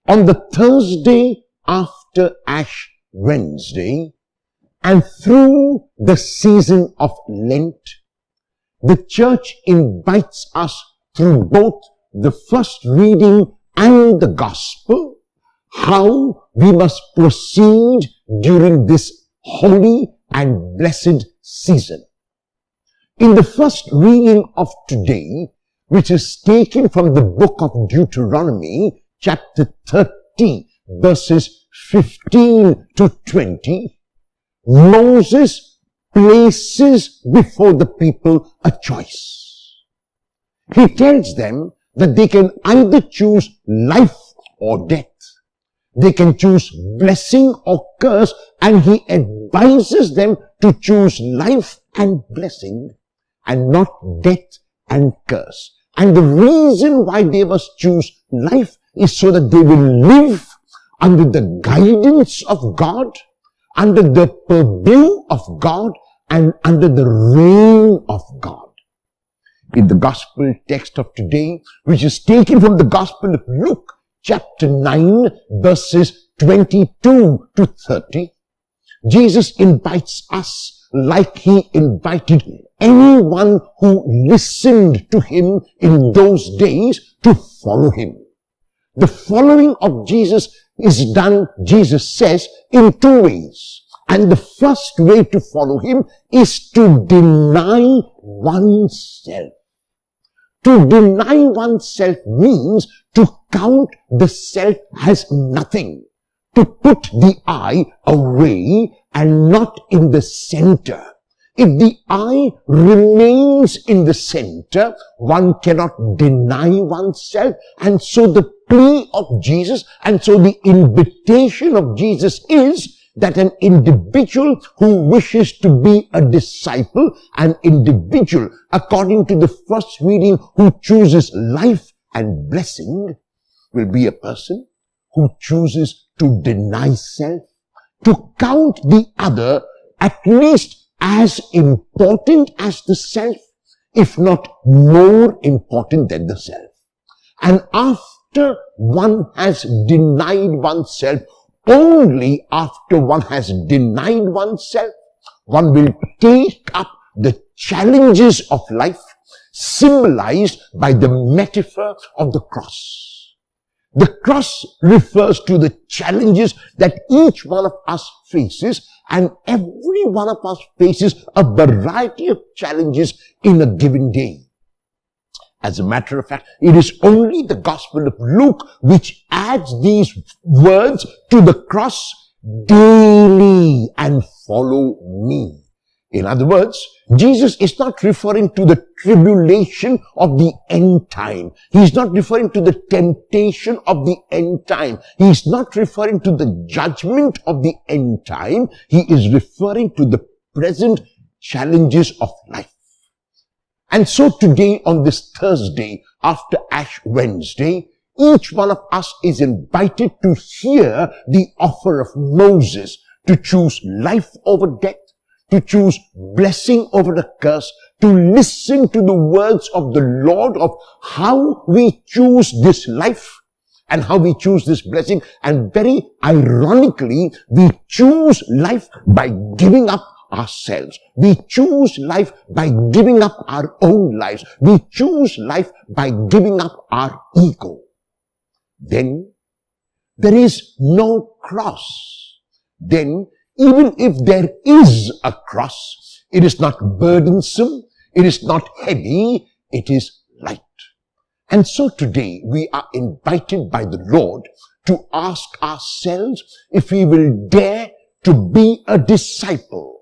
On the Thursday after Ash Wednesday and through the season of Lent, the church invites us through both the first reading and the gospel how we must proceed during this holy and blessed season. In the first reading of today, which is taken from the book of Deuteronomy, chapter 30, verses 15 to 20, Moses places before the people a choice. He tells them that they can either choose life or death. They can choose blessing or curse, and he advises them to choose life and blessing and not death and curse. And the reason why they must choose life is so that they will live under the guidance of God, under the purview of God, and under the reign of God. In the gospel text of today, which is taken from the Gospel of Luke, chapter 9, verses 22 to 30, Jesus invites us, like he invited anyone who listened to him in those days, to follow him. The following of Jesus is done, Jesus says, in two ways. And the first way to follow him is to deny oneself. To deny oneself means to count the self as nothing, to put the I away and not in the center. If the I remains in the center, one cannot deny oneself. And so the plea of Jesus, and so the invitation of Jesus is that an individual who wishes to be a disciple, an individual, according to the first reading, who chooses life and blessing, will be a person who chooses to deny self, to count the other at least as important as the self, if not more important than the self. And after one has denied oneself, only after one has denied oneself, one will take up the challenges of life, symbolized by the metaphor of the cross. The cross refers to the challenges that each one of us faces, and every one of us faces a variety of challenges in a given day. As a matter of fact, it is only the Gospel of Luke which adds these words to the cross: daily and follow me. In other words, Jesus is not referring to the tribulation of the end time. He is not referring to the temptation of the end time. He is not referring to the judgment of the end time. He is referring to the present challenges of life. And so today, on this Thursday after Ash Wednesday, each one of us is invited to hear the offer of Moses to choose life over death, to choose blessing over the curse, to listen to the words of the Lord of how we choose this life and how we choose this blessing. And very ironically, we choose life by giving up ourselves. We choose life by giving up our own lives. We choose life by giving up our ego. Then there is no cross. Then even if there is a cross, it is not burdensome, it is not heavy, it is light. And so today we are invited by the Lord to ask ourselves if we will dare to be a disciple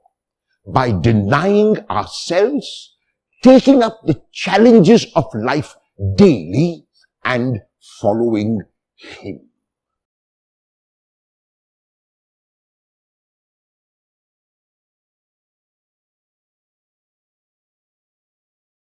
by denying ourselves, taking up the challenges of life daily, and following him.